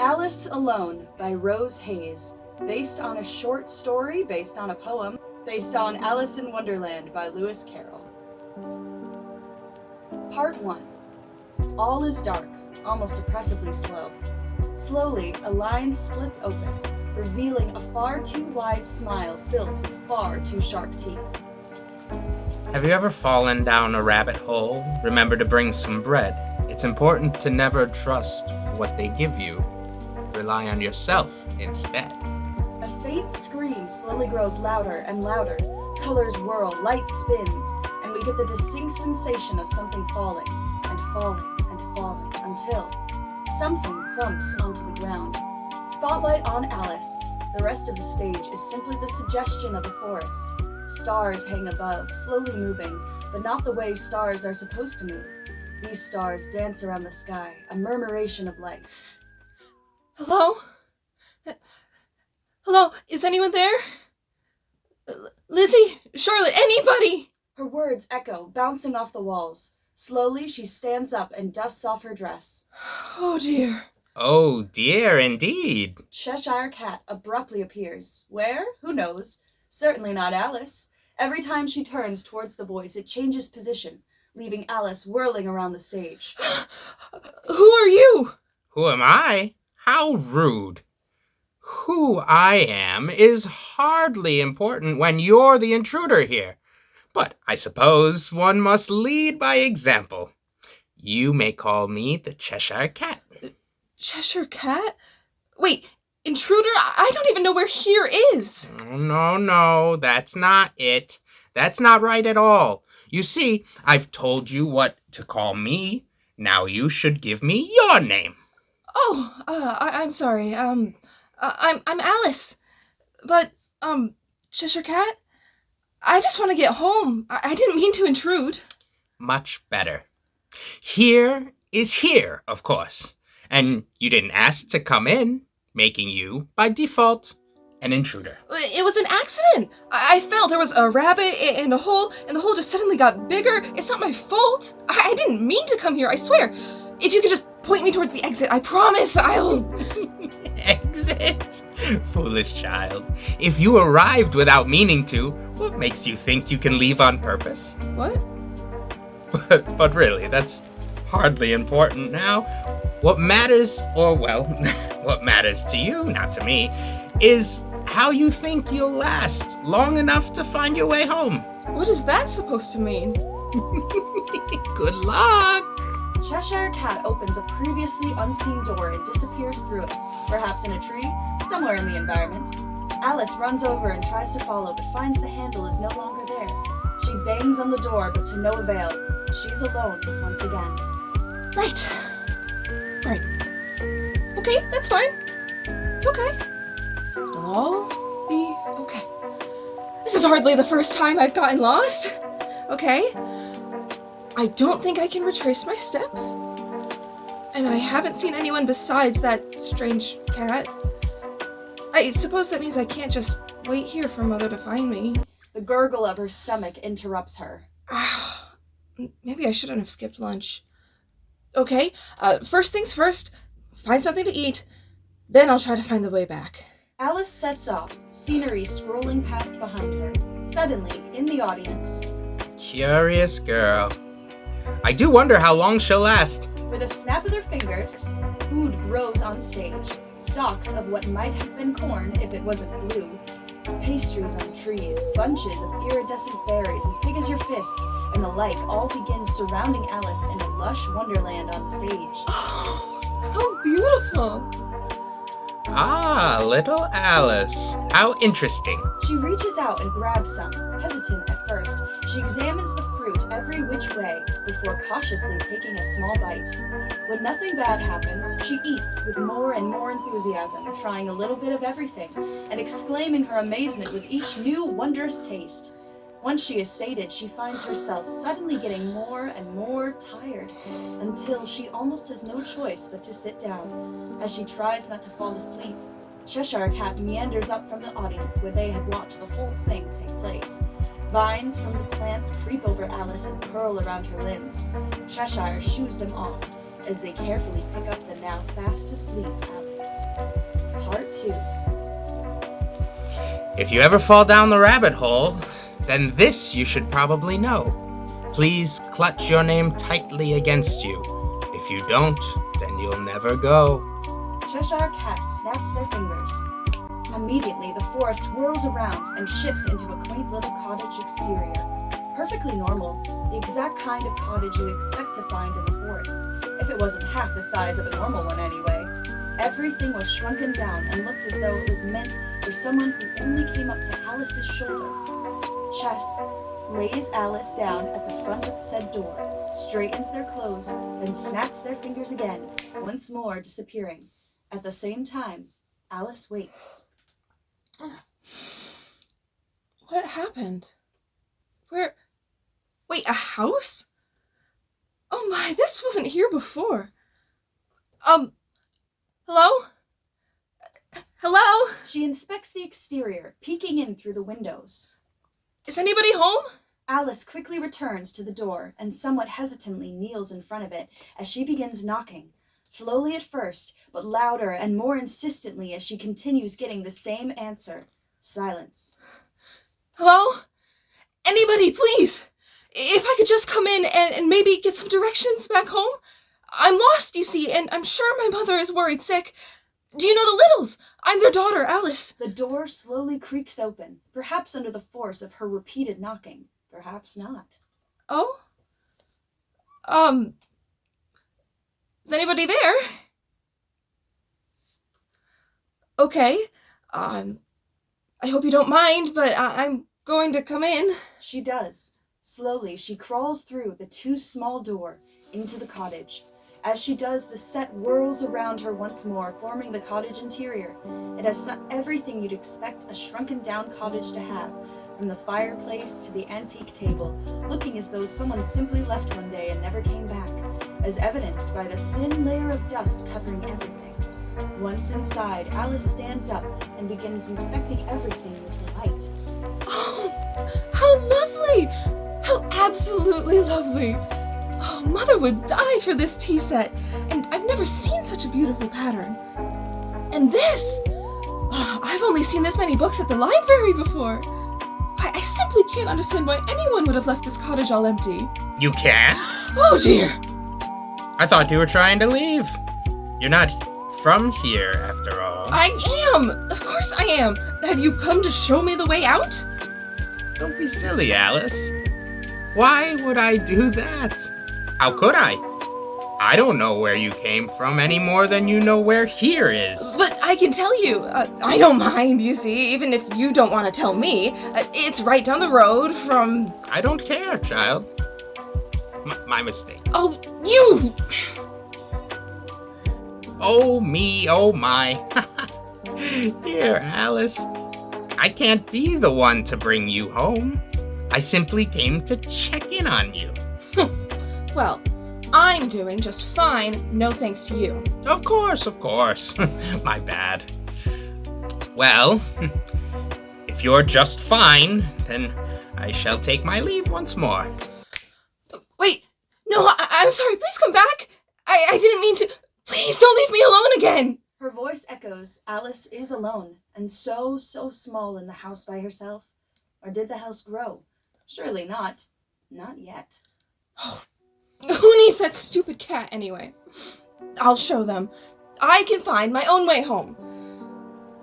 Alice Alone by Rose Hayes, based on a short story, based on a poem, based on Alice in Wonderland by Lewis Carroll. Part 1. All is dark, almost oppressively slow. Slowly, a line splits open, revealing a far too wide smile filled with far too sharp teeth. Have you ever fallen down a rabbit hole? Remember to bring some bread. It's important to never trust what they give you. Rely on yourself instead. A faint scream slowly grows louder and louder. Colors whirl, light spins, and we get the distinct sensation of something falling and falling and falling until something crumps onto the ground. Spotlight on Alice. The rest of the stage is simply the suggestion of a forest. Stars hang above, slowly moving, but not the way stars are supposed to move. These stars dance around the sky, a murmuration of light. Hello? Hello, is anyone there? Lizzie? Charlotte? Anybody? Her words echo, bouncing off the walls. Slowly, she stands up and dusts off her dress. Oh dear. Oh dear, indeed. Cheshire Cat abruptly appears. Where? Who knows? Certainly not Alice. Every time she turns towards the voice, it changes position, leaving Alice whirling around the stage. Who are you? Who am I? How rude. Who I am is hardly important when you're the intruder here. But I suppose one must lead by example. You may call me the Cheshire Cat. Cheshire Cat? Wait, intruder? I don't even know where here is. No, that's not it. That's not right at all. You see, I've told you what to call me. Now you should give me your name. Oh, I'm sorry. I'm Alice. But, Cheshire Cat? I just want to get home. I didn't mean to intrude. Much better. Here is here, of course. And you didn't ask to come in, making you, by default, an intruder. It was an accident. I fell. There was a rabbit in a hole, and the hole just suddenly got bigger. It's not my fault. I didn't mean to come here, I swear. If you could just point me towards the exit, I promise I'll... Exit? Foolish child. If you arrived without meaning to, what makes you think you can leave on purpose? What? But really, that's hardly important now. What matters, what matters to you, not to me, is how you think you'll last long enough to find your way home. What is that supposed to mean? Good luck. Cheshire Cat opens a previously unseen door and disappears through it, perhaps in a tree, somewhere in the environment. Alice runs over and tries to follow, but finds the handle is no longer there. She bangs on the door, but to no avail. She's alone once again. Right. Okay, that's fine. It's okay. It'll all be okay. This is hardly the first time I've gotten lost. Okay. I don't think I can retrace my steps. And I haven't seen anyone besides that strange cat. I suppose that means I can't just wait here for Mother to find me. The gurgle of her stomach interrupts her. Maybe I shouldn't have skipped lunch. Okay, first things first, find something to eat, then I'll try to find the way back. Alice sets off, scenery scrolling past behind her. Suddenly, in the audience... Curious girl. I do wonder how long she'll last. With a snap of their fingers, food grows on stage. Stalks of what might have been corn if it wasn't blue. Pastries on trees, bunches of iridescent berries as big as your fist, and the like all begin surrounding Alice in a lush wonderland on stage. Oh, how beautiful! Ah, little Alice. How interesting. She reaches out and grabs some. Hesitant at first, she examines the fruit every which way before cautiously taking a small bite. When nothing bad happens, she eats with more and more enthusiasm, trying a little bit of everything, and exclaiming her amazement with each new wondrous taste. Once she is sated, she finds herself suddenly getting more and more tired, until she almost has no choice but to sit down. As she tries not to fall asleep, Cheshire Cat meanders up from the audience where they had watched the whole thing take place. Vines from the plants creep over Alice and curl around her limbs. Cheshire shoos them off as they carefully pick up the now fast asleep Alice. Part 2. If you ever fall down the rabbit hole, then this you should probably know. Please clutch your name tightly against you. If you don't, then you'll never go. Cheshire Cat snaps their fingers. Immediately, the forest whirls around and shifts into a quaint little cottage exterior. Perfectly normal, the exact kind of cottage you'd expect to find in the forest, if it wasn't half the size of a normal one anyway. Everything was shrunken down and looked as though it was meant for someone who only came up to Alice's shoulder. Chess lays Alice down at the front of said door, straightens their clothes, then snaps their fingers again, once more disappearing. At the same time, Alice wakes. What happened? Where? Wait, a house? Oh my, this wasn't here before. Hello? Hello? She inspects the exterior, peeking in through the windows. Is anybody home? Alice quickly returns to the door and somewhat hesitantly kneels in front of it as she begins knocking, slowly at first, but louder and more insistently as she continues getting the same answer. Silence. Hello? Anybody, please! If I could just come in and maybe get some directions back home? I'm lost, you see, and I'm sure my mother is worried sick. Do you know the Littles? I'm their daughter, Alice. The door slowly creaks open, perhaps under the force of her repeated knocking. Perhaps not. Oh? Is anybody there? Okay. I hope you don't mind, but I'm going to come in. She does. Slowly, she crawls through the too small door into the cottage. As she does, the set whirls around her once more, forming the cottage interior. It has everything you'd expect a shrunken-down cottage to have, from the fireplace to the antique table, looking as though someone simply left one day and never came back, as evidenced by the thin layer of dust covering everything. Once inside, Alice stands up and begins inspecting everything with delight. Oh, how lovely! How absolutely lovely! Oh, Mother would die for this tea set, and I've never seen such a beautiful pattern. And this! Oh, I've only seen this many books at the library before. I simply can't understand why anyone would have left this cottage all empty. You can't? Oh dear! I thought you were trying to leave. You're not from here, after all. I am! Of course I am! Have you come to show me the way out? Don't be silly, Alice. Why would I do that? How could I? I don't know where you came from any more than you know where here is. But I can tell you. I don't mind, you see, even if you don't want to tell me. It's right down the road from... I don't care, child. My mistake. Oh, you! Oh me, oh my. Dear Alice, I can't be the one to bring you home. I simply came to check in on you. Well, I'm doing just fine, no thanks to you. Of course. My bad. Well, if you're just fine, then I shall take my leave once more. Wait, no, I'm sorry, please come back. I didn't mean to. Please don't leave me alone again. Her voice echoes. Alice is alone, and so small in the house by herself. Or did the house grow? Surely not. Not yet. Oh, who needs that stupid cat anyway? I'll show them. I can find my own way home.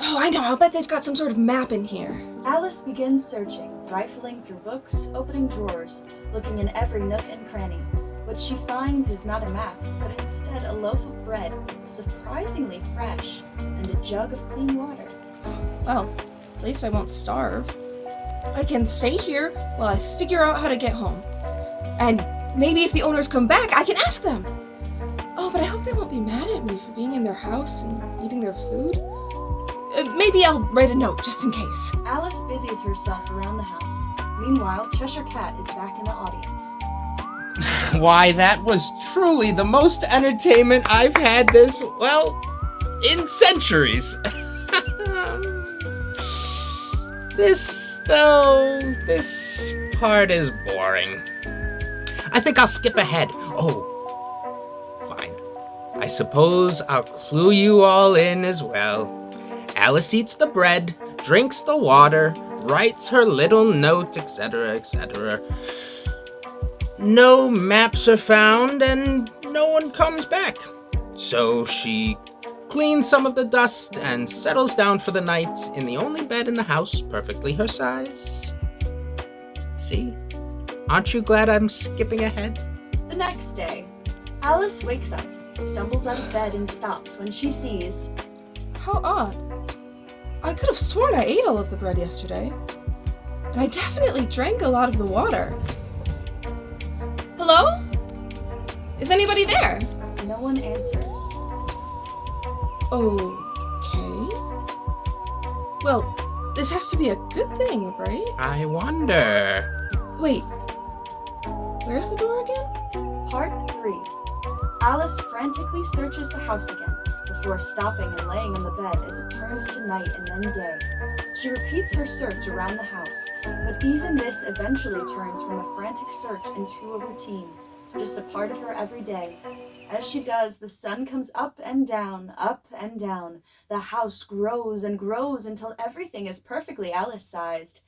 Oh, I know, I'll bet they've got some sort of map in here. Alice begins searching, rifling through books, opening drawers, looking in every nook and cranny. What she finds is not a map, but instead a loaf of bread, surprisingly fresh, and a jug of clean water. Well, at least I won't starve. I can stay here while I figure out how to get home. And maybe if the owners come back, I can ask them. Oh, but I hope they won't be mad at me for being in their house and eating their food. Maybe I'll write a note just in case. Alice busies herself around the house. Meanwhile, Cheshire Cat is back in the audience. Why, that was truly the most entertainment I've had this, well, in centuries. This part is boring. I think I'll skip ahead. Oh, fine. I suppose I'll clue you all in as well. Alice eats the bread, drinks the water, writes her little note, etc., etc. No maps are found, and no one comes back. So she cleans some of the dust and settles down for the night in the only bed in the house perfectly her size. See? Aren't you glad I'm skipping ahead? The next day, Alice wakes up, stumbles out of bed, and stops when she sees... How odd. I could have sworn I ate all of the bread yesterday. And I definitely drank a lot of the water. Hello? Is anybody there? No one answers. Okay. Well, this has to be a good thing, right? I wonder. Wait. Where's the door again? Part 3. Alice frantically searches the house again, before stopping and laying on the bed as it turns to night and then day. She repeats her search around the house, but even this eventually turns from a frantic search into a routine, just a part of her every day. As she does, the sun comes up and down, up and down. The house grows and grows until everything is perfectly Alice-sized.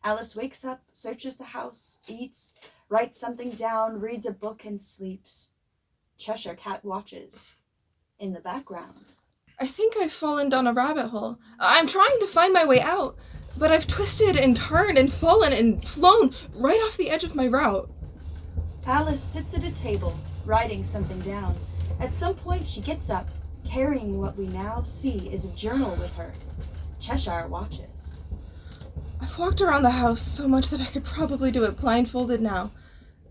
Alice wakes up, searches the house, eats, writes something down, reads a book, and sleeps. Cheshire Cat watches. In the background. I think I've fallen down a rabbit hole. I'm trying to find my way out, but I've twisted and turned and fallen and flown right off the edge of my route. Alice sits at a table, writing something down. At some point, she gets up, carrying what we now see is a journal with her. Cheshire watches. I've walked around the house so much that I could probably do it blindfolded now.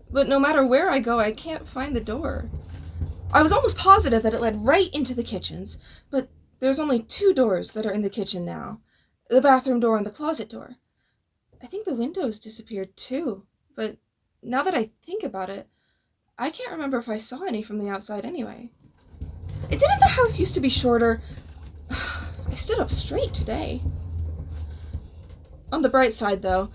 But no matter where I go, I can't find the door. I was almost positive that it led right into the kitchens, but there's only 2 doors that are in the kitchen now. The bathroom door and the closet door. I think the windows disappeared too, but now that I think about it, I can't remember if I saw any from the outside anyway. Didn't the house used to be shorter? I stood up straight today. On the bright side, though,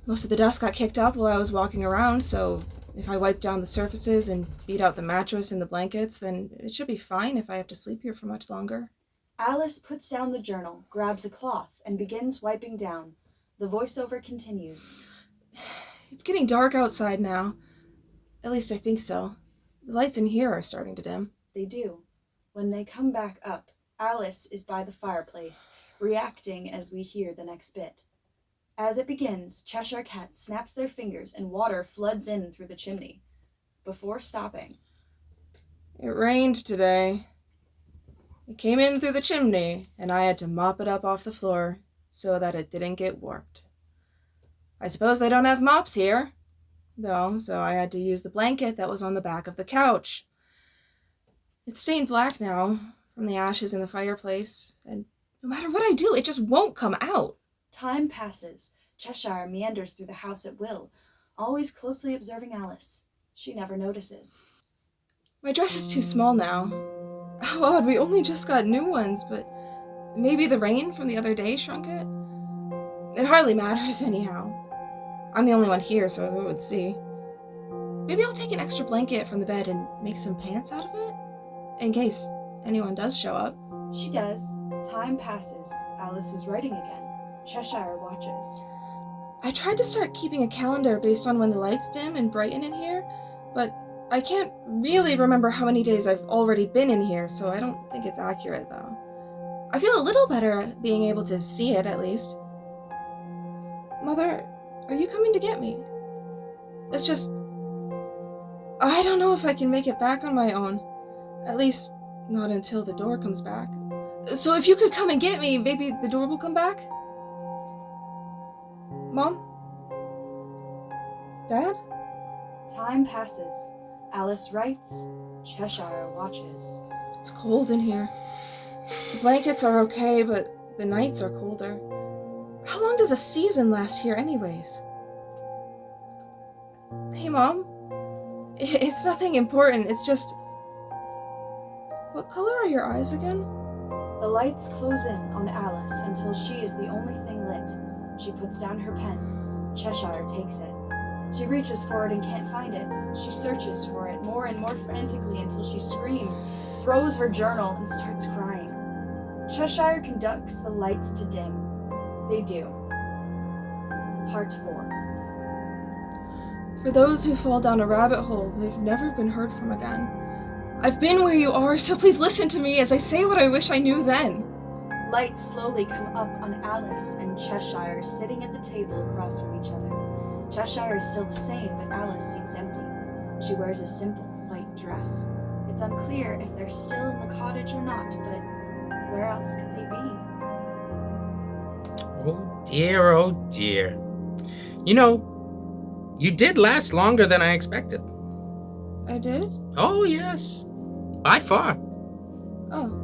most of the dust got kicked up while I was walking around, so if I wipe down the surfaces and beat out the mattress and the blankets, then it should be fine if I have to sleep here for much longer. Alice puts down the journal, grabs a cloth, and begins wiping down. The voiceover continues. It's getting dark outside now. At least I think so. The lights in here are starting to dim. They do. When they come back up, Alice is by the fireplace, reacting as we hear the next bit. As it begins, Cheshire Cat snaps their fingers and water floods in through the chimney. Before stopping. It rained today. It came in through the chimney, and I had to mop it up off the floor so that it didn't get warped. I suppose they don't have mops here, though, so I had to use the blanket that was on the back of the couch. It's stained black now from the ashes in the fireplace, and no matter what I do, it just won't come out. Time passes. Cheshire meanders through the house at will, always closely observing Alice. She never notices. My dress is too small now. How odd, we only just got new ones, but maybe the rain from the other day shrunk it? It hardly matters anyhow. I'm the only one here, so who would see? Maybe I'll take an extra blanket from the bed and make some pants out of it? In case anyone does show up. She does. Time passes. Alice is writing again. Cheshire watches. I tried to start keeping a calendar based on when the lights dim and brighten in here, but I can't really remember how many days I've already been in here, so I don't think it's accurate, though. I feel a little better at being able to see it, at least. Mother, are you coming to get me? It's just... I don't know if I can make it back on my own. At least, not until the door comes back. So if you could come and get me, maybe the door will come back? Mom? Dad? Time passes. Alice writes. Cheshire watches. It's cold in here. The blankets are okay, but the nights are colder. How long does a season last here anyways? Hey, Mom? It's nothing important, it's just... What color are your eyes again? The lights close in on Alice until she is the only thing lit. She puts down her pen. Cheshire takes it. She reaches for it and can't find it. She searches for it more and more frantically until she screams, throws her journal, and starts crying. Cheshire conducts the lights to dim. They do. Part 4. For those who fall down a rabbit hole, they've never been heard from again. I've been where you are, so please listen to me as I say what I wish I knew then. Lights slowly come up on Alice and Cheshire sitting at the table across from each other. Cheshire is still the same, but Alice seems empty. She wears a simple white dress. It's unclear if they're still in the cottage or not, but where else could they be? Oh dear, oh dear. You know, you did last longer than I expected. I did? Oh, yes. By far. Oh.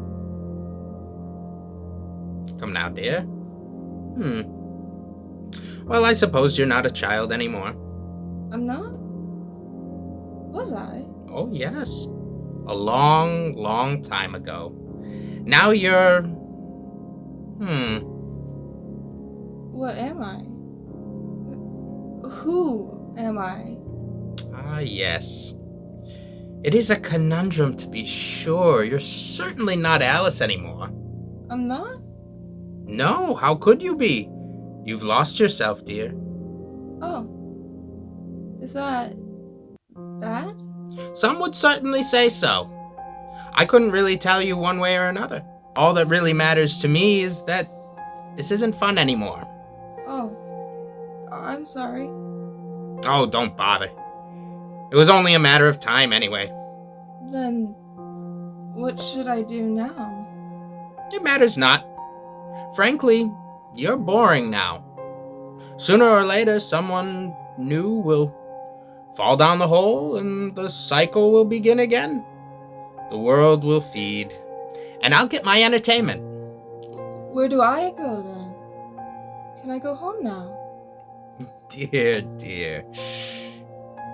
Come now, dear. Well, I suppose you're not a child anymore. I'm not? Was I? Oh, yes. A long, long time ago. Now you're... What am I? Who am I? Ah, yes. It is a conundrum, to be sure. You're certainly not Alice anymore. I'm not? No, how could you be? You've lost yourself, dear. Oh. Is that bad? Some would certainly say so. I couldn't really tell you one way or another. All that really matters to me is that this isn't fun anymore. Oh. I'm sorry. Oh, don't bother. It was only a matter of time anyway. Then, what should I do now? It matters not. Frankly, you're boring now. Sooner or later, someone new will fall down the hole and the cycle will begin again. The world will feed, and I'll get my entertainment. Where do I go then? Can I go home now? Dear, dear.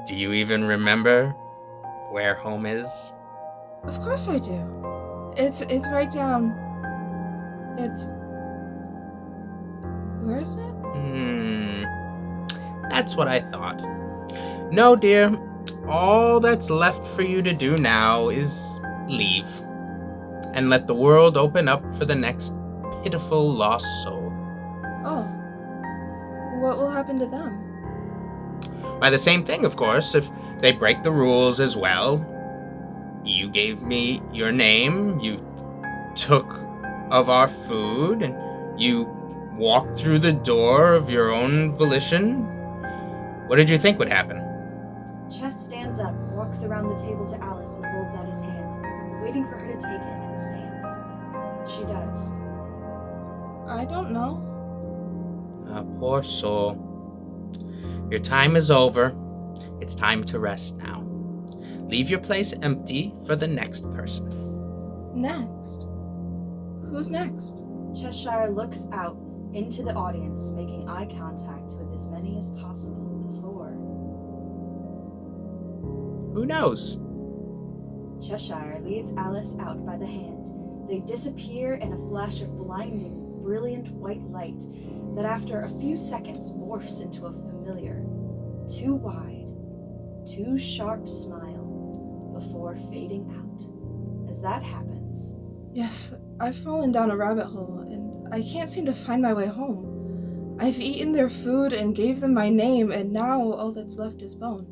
Do you even remember where home is? Of course I do. It's right down. It's... Where is it? That's what I thought. No, dear. All that's left for you to do now is leave. And let the world open up for the next pitiful lost soul. Oh. What will happen to them? By the same thing, of course, if they break the rules as well. You gave me your name, you took of our food, and you walked through the door of your own volition. What did you think would happen? Chess stands up, walks around the table to Alice and holds out his hand, waiting for her to take it and stand. She does. I don't know. Poor soul. Your time is over. It's time to rest now. Leave your place empty for the next person. Next? Who's next? Cheshire looks out into the audience, making eye contact with as many as possible before. Who knows? Cheshire leads Alice out by the hand. They disappear in a flash of blinding, brilliant white light that after a few seconds morphs into a familiar, too wide, too sharp smile before fading out. As that happens... Yes, I've fallen down a rabbit hole, and I can't seem to find my way home. I've eaten their food and gave them my name, and now all that's left is bone.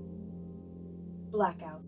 Blackout.